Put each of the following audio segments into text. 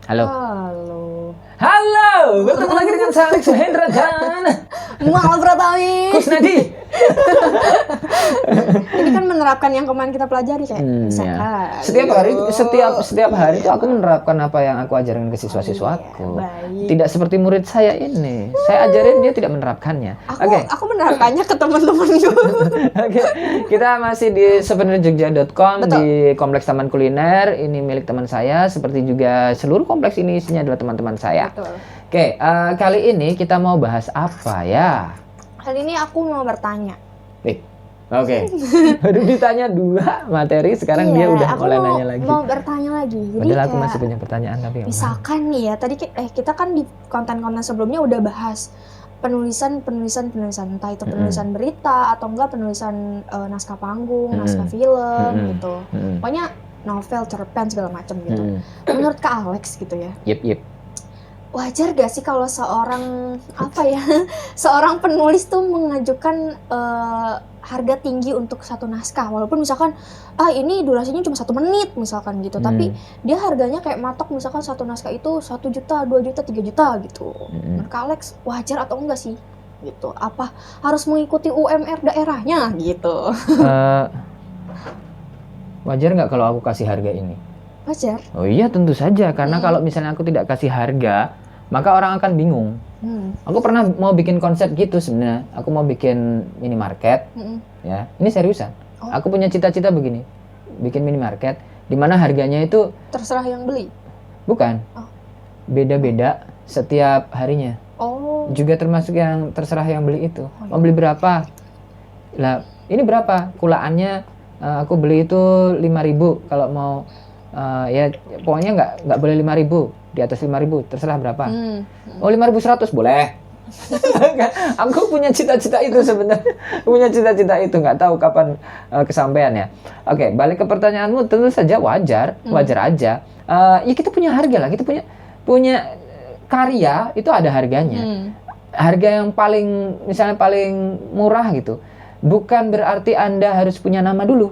Halo. Halo. Halo, bertemu lagi dengan saya Alex Hendra dan Muhammad Pratami. Kusnadi. Ini kan menerapkan yang kemarin kita pelajari kayak Ya. misalkan. Setiap hari itu aku menerapkan apa yang aku ajarkan ke siswa-siswaku. Baik. Tidak seperti murid saya ini. Saya ajarin dia tidak menerapkannya. Aku menerapkannya ke teman-temanku. Oke. Kita masih di souvenirjogja.com Betul. di Kompleks Taman Kuliner. Ini milik teman saya, seperti juga seluruh kompleks ini isinya adalah teman-teman saya. Betul. Oke, kali ini kita mau bahas apa ya? Kali ini aku mau bertanya. Oke. Baru ditanya 2 materi, sekarang dia udah mulai nanya lagi. Mau bertanya lagi. Jadi Padahal aku kayak, masih punya pertanyaan tapi nggak mau. misalkan nih ya, tadi kita kan di konten-konten sebelumnya udah bahas penulisan entah itu penulisan berita atau enggak penulisan naskah panggung, naskah film gitu. Pokoknya novel, cerpen segala macam gitu. Menurut Kak Alex gitu ya. Yep. Wajar gak sih kalau seorang seorang penulis tuh mengajukan harga tinggi untuk satu naskah, walaupun misalkan ini durasinya cuma 1 menit misalkan gitu, tapi dia harganya kayak matok misalkan satu naskah itu 1 juta, 2 juta, 3 juta gitu. Menurut Kak Alex wajar atau enggak sih gitu? Apa harus mengikuti UMR daerahnya gitu? Wajar nggak kalau aku kasih harga ini? Wajar. Oh iya, tentu saja, karena kalau misalnya aku tidak kasih harga, maka orang akan bingung. Aku pernah mau bikin konsep gitu sebenarnya. Aku mau bikin minimarket, ya. Ini seriusan. Aku punya cita-cita begini, bikin minimarket, di mana harganya itu terserah yang beli. Bukan. Beda-beda setiap harinya. Juga termasuk yang terserah yang beli itu. Mau beli berapa? Lah, ini berapa? Kulaannya aku beli itu 5.000. Kalau mau ya pokoknya nggak boleh 5.000. Di atas 5.000 terserah berapa. 5.100 boleh. Aku punya cita-cita itu sebenarnya. Punya cita-cita itu, nggak tahu kapan kesampaiannya. Oke, balik ke pertanyaanmu, tentu saja wajar aja. Ya kita punya harga lah, kita punya karya itu ada harganya. Harga yang misalnya paling murah gitu. Bukan berarti Anda harus punya nama dulu.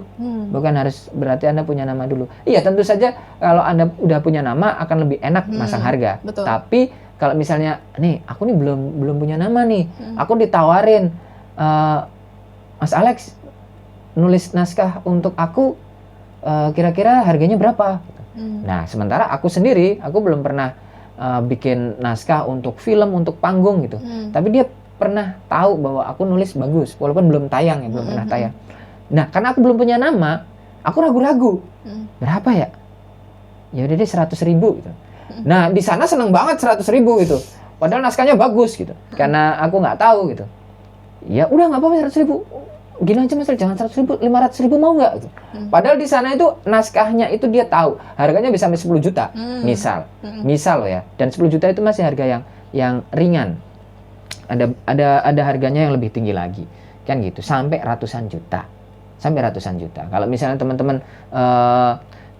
Bukan harus berarti Anda punya nama dulu. Iya, tentu saja kalau Anda udah punya nama akan lebih enak masang harga. Betul. Tapi kalau misalnya nih, aku nih belum punya nama nih. Aku ditawarin, Mas Alex nulis naskah untuk aku, kira-kira harganya berapa? Nah, sementara aku sendiri, aku belum pernah bikin naskah untuk film, untuk panggung gitu. Tapi dia pernah tahu bahwa aku nulis bagus, walaupun belum tayang ya, belum pernah tayang. Nah, karena aku belum punya nama, aku ragu-ragu. Berapa ya? Ya udah deh 100.000 gitu. Nah, di sana seneng banget 100.000 gitu. Padahal naskahnya bagus gitu. Karena aku nggak tahu gitu. Ya udah nggak apa-apa 100.000. Gini aja Mas, jangan 100.000, 500.000 mau nggak? Gitu. Padahal di sana itu naskahnya itu dia tahu harganya bisa sampai 10 juta. Misal loh ya. Dan 10 juta itu masih harga yang ringan. Ada harganya yang lebih tinggi lagi, kan gitu, sampai ratusan juta. Kalau misalnya teman-teman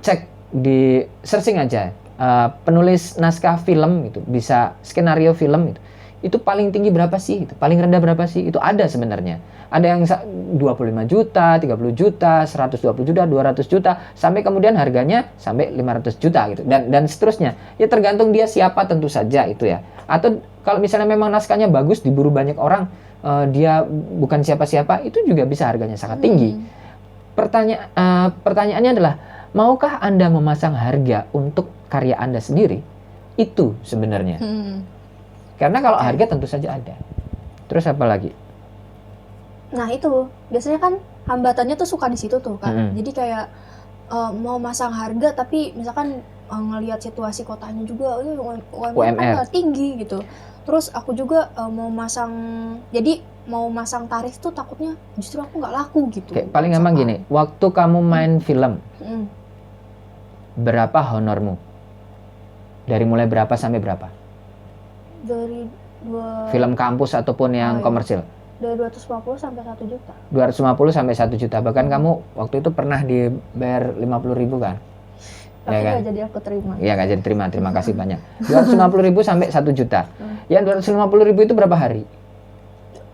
cek di searching aja penulis naskah film gitu, bisa skenario film itu paling tinggi berapa sih? Itu paling rendah berapa sih? Itu ada sebenarnya. Ada yang 25 juta, 30 juta, 120 juta, 200 juta, sampai kemudian harganya sampai 500 juta gitu. Dan seterusnya. Ya tergantung dia siapa tentu saja itu ya. Atau kalau misalnya memang naskahnya bagus, diburu banyak orang, dia bukan siapa-siapa, itu juga bisa harganya sangat tinggi. Pertanyaannya adalah, maukah Anda memasang harga untuk karya Anda sendiri? Itu sebenarnya. Karena kalau harga tentu saja ada. Terus apa lagi? Nah itu biasanya kan hambatannya tuh suka di situ tuh kan. Jadi kayak mau masang harga tapi misalkan ngelihat situasi kotanya juga UMR kan tinggi gitu. Terus aku juga mau masang tarif tuh takutnya justru aku nggak laku gitu. Kayak paling gampang gini, waktu kamu main film, berapa honormu? Dari mulai berapa sampai berapa? Dari film kampus ataupun yang komersil? Dari 250 sampai 1 juta. 250 sampai 1 juta. Bahkan kamu waktu itu pernah dibayar 50.000 kan? Tapi nggak jadi aku terima. Iya, nggak jadi terima. Terima kasih banyak. 250.000 sampai 1 juta. Yang 250.000 itu berapa hari?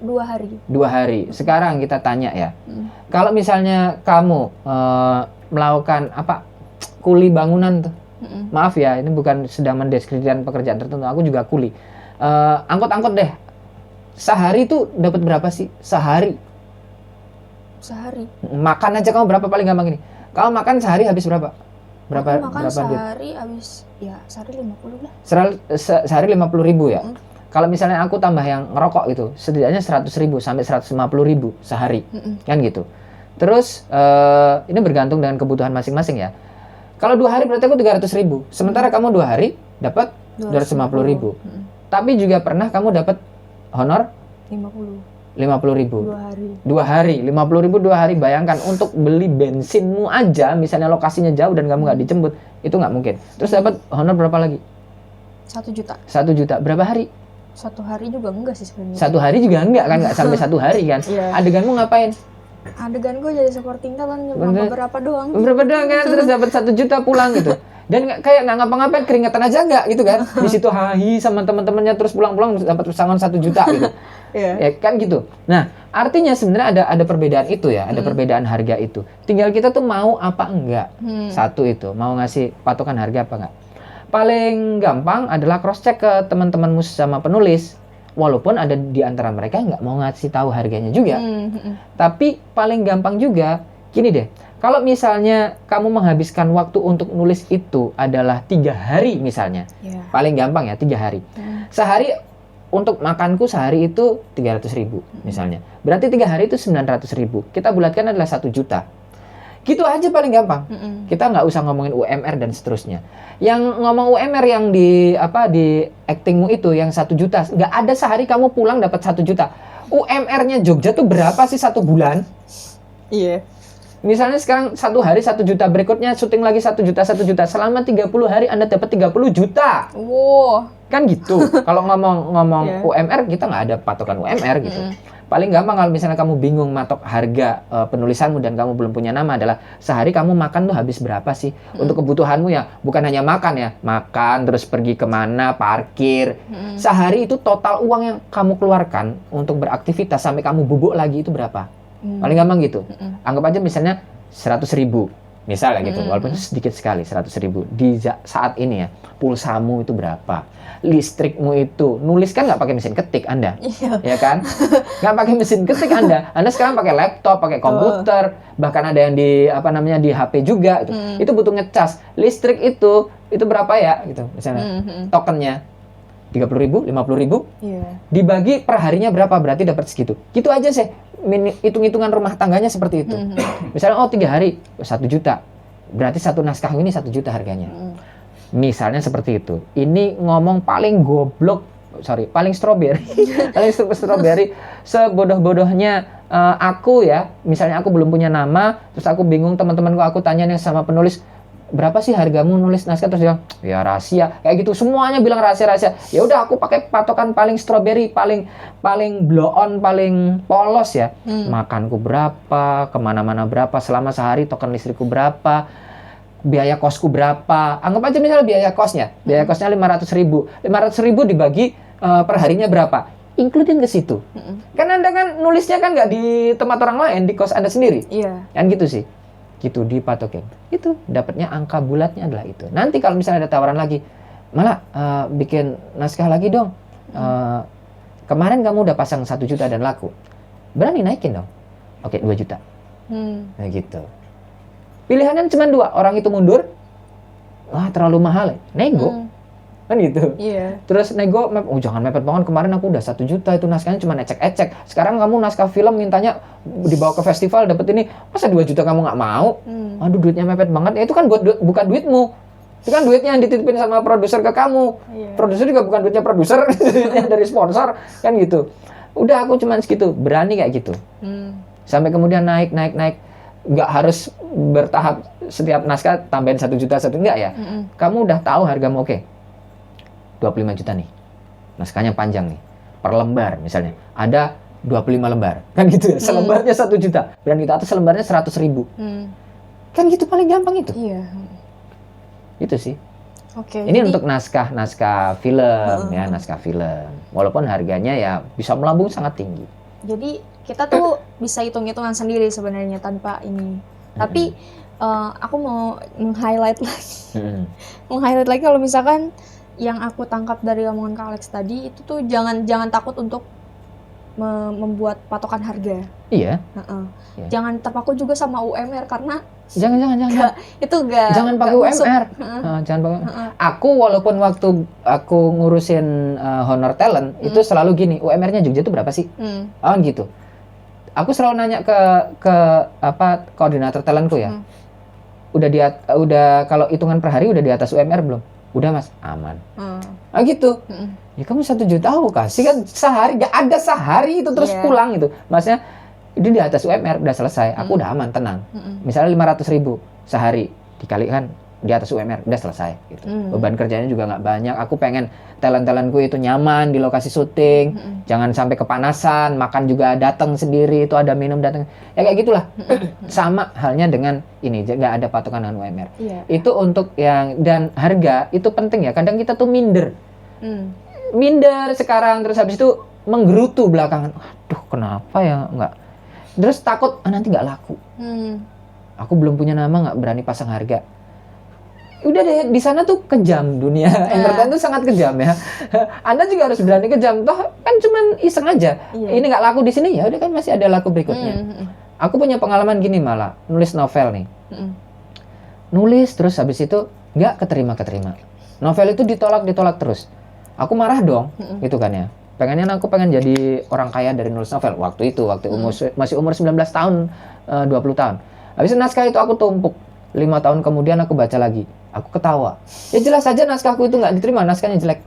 2 hari. 2 hari. Sekarang kita tanya ya. Kalau misalnya kamu melakukan kuli bangunan tuh, Maaf ya, ini bukan sedang mendiskreditkan pekerjaan tertentu. Aku juga kuli. Angkot-angkot deh. Sehari itu dapat berapa sih? Sehari. Makan aja kamu berapa paling gampang ini? Kamu makan sehari habis berapa? Aku makan berapa duit? sehari habis ya sehari 50 lah. Sehari 50.000 ya. Kalau misalnya aku tambah yang ngerokok gitu, setidaknya 100.000 sampai 150.000 sehari, kan gitu. Terus ini bergantung dengan kebutuhan masing-masing ya. Kalau 2 hari berarti aku 300.000. Sementara kamu 2 hari dapat 250.000. Tapi juga pernah kamu dapat honor 50.000. 2 hari 50.000 2 hari. Bayangkan untuk beli bensinmu aja, misalnya lokasinya jauh dan kamu nggak dijemput, itu nggak mungkin. Terus dapat honor berapa lagi? 1 juta. 1 juta. Berapa hari? 1 hari juga enggak sih sebenarnya. 1 hari juga enggak kan, nggak sampai 1 hari kan. Adeganmu ngapain? Adegan gue jadi supporting talent cuma beberapa doang. Beberapa doang kan, terus dapat 1 juta pulang gitu. Dan kayak nggak ngapa-ngapain, keringetan aja nggak gitu kan. Di situ hahi sama teman-temannya, terus pulang-pulang dapat pesangon 1 juta gitu. Ya kan gitu. Nah, artinya sebenarnya ada perbedaan itu ya, ada perbedaan harga itu. Tinggal kita tuh mau apa enggak. Satu itu, mau ngasih patokan harga apa enggak. Paling gampang adalah cross check ke teman-temanmu sama penulis. Walaupun ada di antara mereka nggak mau ngasih tahu harganya juga. Tapi paling gampang juga, gini deh. Kalau misalnya kamu menghabiskan waktu untuk nulis itu adalah 3 hari misalnya. Paling gampang ya 3 hari. Sehari untuk makanku sehari itu 300.000 misalnya. Berarti 3 hari itu 900.000. Kita bulatkan adalah 1 juta. Gitu aja paling gampang. Kita nggak usah ngomongin UMR dan seterusnya. Yang ngomong UMR yang di actingmu itu yang 1 juta, nggak ada sehari kamu pulang dapat 1 juta. UMR-nya Jogja tuh berapa sih 1 bulan? Iya. Misalnya sekarang 1 hari 1 juta, berikutnya syuting lagi 1 juta, 1 juta. Selama 30 hari Anda dapat 30 juta. Wow. Kan gitu. Kalau ngomong UMR, kita nggak ada patokan UMR gitu. Paling gampang kalau misalnya kamu bingung matok harga penulisanmu dan kamu belum punya nama adalah sehari kamu makan tuh habis berapa sih untuk kebutuhanmu ya, bukan hanya makan ya, makan terus pergi kemana, parkir. Sehari itu total uang yang kamu keluarkan untuk beraktivitas sampai kamu bubuk lagi itu berapa? Paling gampang gitu. Anggap aja misalnya 100.000 misalnya gitu, walaupun itu sedikit sekali 100.000 di saat ini ya. Pulsamu itu berapa? Listrikmu itu, nulis kan nggak pakai mesin ketik Anda, ya kan? Nggak pakai mesin ketik Anda sekarang pakai laptop, pakai komputer, bahkan ada yang di di HP juga itu. Itu butuh ngecas. Listrik itu berapa ya gitu misalnya. Tokennya 30.000, 50.000, dibagi per harinya berapa, berarti dapat segitu. Gitu aja sih, hitung-hitungan rumah tangganya seperti itu. Misalnya 3 hari 1 juta, berarti satu naskah ini 1 juta harganya. Misalnya seperti itu. Ini ngomong paling goblok, paling strawberry, paling strawberry, sebodoh-bodohnya aku ya. Misalnya aku belum punya nama, terus aku bingung, teman-temanku aku tanya nih sama penulis, berapa sih hargamu nulis naskah, terus dia bilang ya rahasia, kayak gitu semuanya bilang rahasia. Ya udah aku pakai patokan paling strawberry, paling blow on, paling polos ya. Makanku berapa, kemana-mana berapa, selama sehari token listrikku berapa, biaya kosku berapa. Anggap aja misalnya biaya kosnya 500.000 dibagi per harinya berapa, includein ke situ. Kan Anda kan nulisnya kan nggak di tempat orang lain, di kos Anda sendiri. Kan gitu sih. Gitu dipatokin. Itu dapatnya angka bulatnya adalah itu. Nanti kalau misalnya ada tawaran lagi, malah bikin naskah lagi dong. Kemarin kamu udah pasang 1 juta dan laku. Berani naikin dong. Oke, 2 juta. Nah gitu. Pilihannya cuma 2, orang itu mundur, wah terlalu mahal, nego. Kan gitu. Terus nego, jangan mepet banget, kemarin aku udah 1 juta itu naskahnya cuma ecek-ecek. Sekarang kamu naskah film mintanya dibawa ke festival dapat ini, masa 2 juta kamu nggak mau? Aduh duitnya mepet banget. Ya itu kan bukan duitmu. Itu kan duitnya yang dititipin sama produser ke kamu. Produser juga bukan duitnya produser, duitnya dari sponsor, kan gitu. Udah aku cuma segitu, berani kayak gitu. Sampai kemudian naik. Nggak harus bertahap setiap naskah tambahin 1 juta, enggak ya. Kamu udah tahu hargamu, oke. 25 juta nih. Naskahnya panjang nih. Per lembar misalnya. Ada 25 lembar. Kan gitu ya. Selembarnya 1 juta. Dan kita atas selembarnya 100.000. Kan gitu paling gampang itu. Itu sih. Ini jadi untuk naskah film ya, naskah film. Walaupun harganya ya bisa melambung sangat tinggi. Jadi kita tuh bisa hitung-hitungan sendiri sebenarnya tanpa ini. Tapi aku mau meng-highlight lagi. Hmm. Meng-highlight lagi kalau misalkan yang aku tangkap dari omongan Kak Alex tadi itu tuh jangan takut untuk membuat patokan harga. Iya. Iya. Jangan terpaku juga sama UMR karena Jangan. itu enggak. Jangan pakai UMR. Jangan pakai. Aku walaupun waktu aku ngurusin honor talent itu selalu gini, UMR-nya Jogja itu berapa sih? Gitu. Aku selalu nanya ke apa koordinator talentku ya. Udah kalau hitungan per hari udah di atas UMR belum? Udah Mas, aman. Gitu. Ya kamu 1 juta aku kasih kan sehari, gak ada sehari itu terus pulang gitu. Maksudnya itu di atas UMR udah selesai, aku udah aman, tenang. Misalnya 500.000 sehari dikalikan di atas UMR udah selesai gitu. Beban kerjanya juga nggak banyak. Aku pengen talent-talentku itu nyaman di lokasi syuting, jangan sampai kepanasan, makan juga datang sendiri, itu ada minum datang. Ya kayak gitulah. Sama halnya dengan ini, nggak ada patokan dengan UMR. Itu untuk yang dan harga itu penting ya. Kadang kita tuh minder sekarang, terus habis itu menggerutu belakangan. Aduh, kenapa ya nggak? Terus takut nanti nggak laku. Aku belum punya nama, nggak berani pasang harga. Udah deh, di sana tuh kejam dunia entertain tuh sangat kejam ya. Anda juga harus berani kejam. Toh kan cuman iseng aja. Ini nggak laku di sini, ya udah kan masih ada laku berikutnya. Aku punya pengalaman gini malah, nulis novel nih. Nulis terus habis itu nggak keterima. Novel itu ditolak terus. Aku marah dong, gitu kan ya. Aku pengen jadi orang kaya dari nulis novel. Waktu masih umur 19 tahun, 20 tahun. Habis itu naskah itu aku tumpuk. 5 tahun kemudian aku baca lagi. Aku ketawa. Ya jelas saja naskahku itu nggak diterima, naskahnya jelek.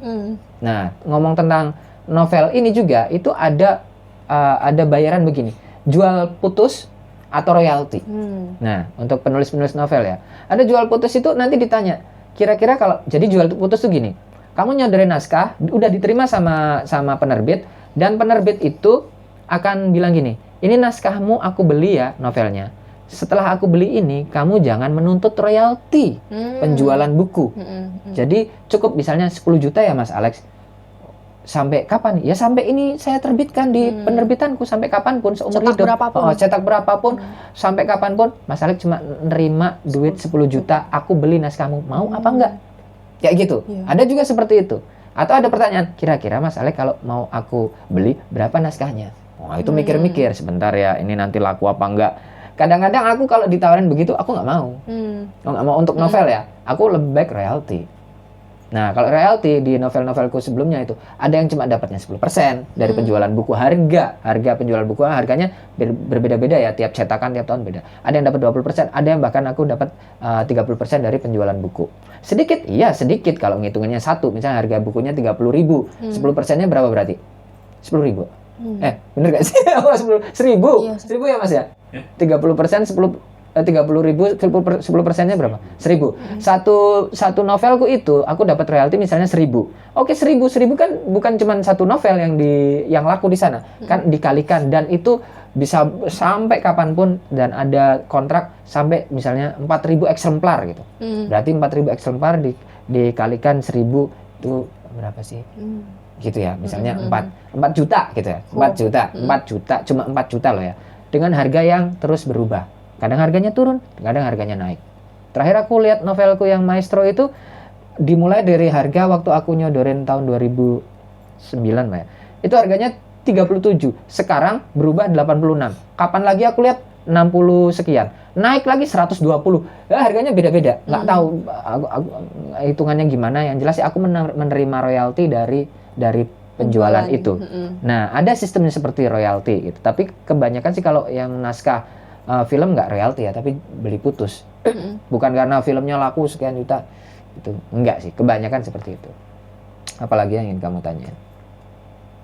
Nah, ngomong tentang novel ini juga, itu ada bayaran begini. Jual putus atau royalti. Nah, untuk penulis-penulis novel ya. Ada jual putus itu nanti ditanya. Kira-kira kalau, jadi jual putus tuh gini. Kamu nyodorin naskah, udah diterima sama penerbit, dan penerbit itu akan bilang gini, ini naskahmu aku beli ya novelnya. Setelah aku beli ini, kamu jangan menuntut royalti penjualan buku. Jadi cukup misalnya 10 juta ya Mas Alex. Sampai kapan? Ya sampai ini saya terbitkan di penerbitanku, sampai kapanpun seumur hidup. Cetak berapapun, sampai kapanpun. Mas Alex cuma nerima duit 10 juta, aku beli naskahmu. Mau apa enggak? Kayak gitu. Ada juga seperti itu. Atau ada pertanyaan, kira-kira Mas Alex kalau mau aku beli, berapa naskahnya? Itu mikir-mikir sebentar ya, ini nanti laku apa enggak. Kadang-kadang aku kalau ditawarin begitu, aku nggak mau. Nggak mau untuk novel ya. Aku lebih baik royalti. Nah, kalau royalti di novel-novelku sebelumnya itu, ada yang cuma dapatnya 10% dari penjualan buku. Harga penjualan buku, harganya berbeda-beda ya. Tiap cetakan, tiap tahun beda. Ada yang dapat 20%, ada yang bahkan aku dapat 30% dari penjualan buku. Sedikit, iya sedikit kalau ngitungannya satu. Misalnya harga bukunya 30.000, 10%-nya berapa berarti? 10.000. Bener gak sih? 1.000 ya Mas ya? 30%, 30.000, 10%-nya berapa? 1.000. Satu novelku itu, aku dapat royalti misalnya 1.000. Oke, 1.000 kan bukan cuma satu novel yang laku di sana. Kan dikalikan, dan itu bisa sampai kapanpun, dan ada kontrak sampai misalnya 4.000 eksemplar gitu. Berarti 4.000 eksemplar dikalikan 1.000 itu berapa sih? Gitu ya, misalnya 4 juta gitu ya. 4 juta, cuma 4 juta loh ya. Dengan harga yang terus berubah. Kadang harganya turun, kadang harganya naik. Terakhir aku lihat novelku yang Maestro itu dimulai dari harga waktu aku nyodorin tahun 2009 Mbak ya. Itu harganya 37. Sekarang berubah 86. Kapan lagi aku lihat 60 sekian. Naik lagi 120. Harganya beda-beda. Nggak tahu aku hitungannya gimana. Yang jelas sih aku menerima royalti dari penjualan itu. Nah, ada sistemnya seperti royalti gitu. Tapi kebanyakan sih kalau yang naskah film nggak royalti ya, tapi beli putus. Bukan karena filmnya laku sekian juta. Itu enggak sih, kebanyakan seperti itu. Apalagi yang ingin kamu tanya?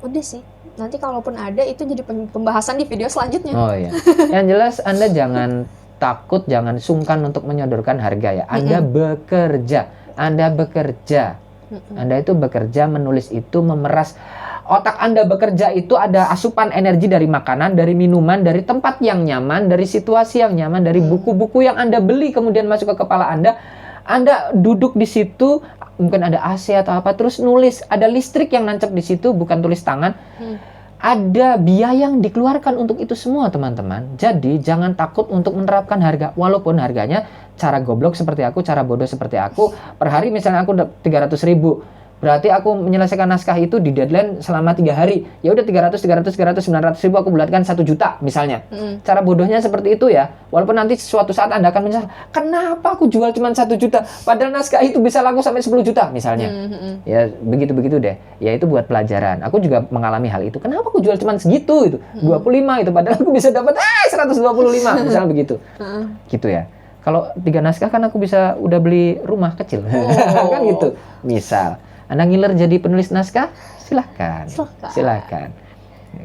Udah sih. Nanti kalaupun ada itu jadi pembahasan di video selanjutnya. Oh iya. Yang jelas Anda jangan takut, jangan sungkan untuk menyodorkan harga ya. Anda bekerja. Anda itu bekerja, menulis itu, memeras. Otak Anda bekerja itu ada asupan energi dari makanan, dari minuman, dari tempat yang nyaman, dari situasi yang nyaman, dari buku-buku yang Anda beli kemudian masuk ke kepala Anda. Anda duduk di situ, mungkin ada AC atau apa, terus nulis. Ada listrik yang nancap di situ, bukan tulis tangan. ada biaya yang dikeluarkan untuk itu semua, teman-teman. Jadi jangan takut untuk menerapkan harga, walaupun harganya cara goblok seperti aku, cara bodoh seperti aku. Per hari misalnya aku 300.000, berarti aku menyelesaikan naskah itu di deadline selama 3 hari. Ya udah 300, 900.000 aku bulatkan 1 juta misalnya. Cara bodohnya seperti itu ya. Walaupun nanti suatu saat Anda akan menyesal, kenapa aku jual cuma 1 juta padahal naskah itu bisa laku sampai 10 juta misalnya. Ya begitu-begitu deh. Ya itu buat pelajaran. Aku juga mengalami hal itu. Kenapa aku jual cuma segitu itu? 25 itu padahal aku bisa dapat 125 misalnya begitu. Gitu ya. Kalau 3 naskah kan aku bisa udah beli rumah kecil. Kan gitu. Misal Anda ngiler jadi penulis naskah, silakan.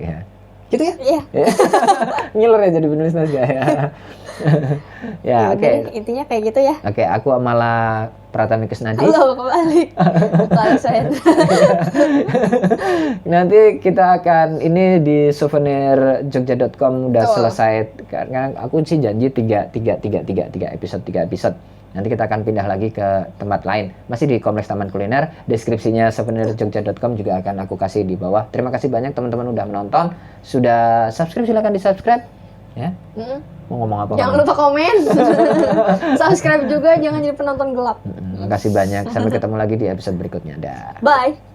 Ya. Gitu ya? Iya. Ngiler ya jadi penulis naskah ya. Ya, oke. Intinya kayak gitu ya. Oke, aku Amala Pratami Kusnadi. Halo, kembali. Balik saya. Nanti kita akan ini di souvenirjogja.com udah selesai karena aku sih janji 3 episode. Nanti kita akan pindah lagi ke tempat lain. Masih di Kompleks Taman Kuliner. Deskripsinya souvenirjogja.com juga akan aku kasih di bawah. Terima kasih banyak teman-teman udah menonton. Sudah subscribe, silakan di-subscribe. Ya. Mau ngomong apa? Jangan lupa komen. Subscribe juga, jangan jadi penonton gelap. Terima kasih banyak. Sampai ketemu lagi di episode berikutnya. Dah. Bye.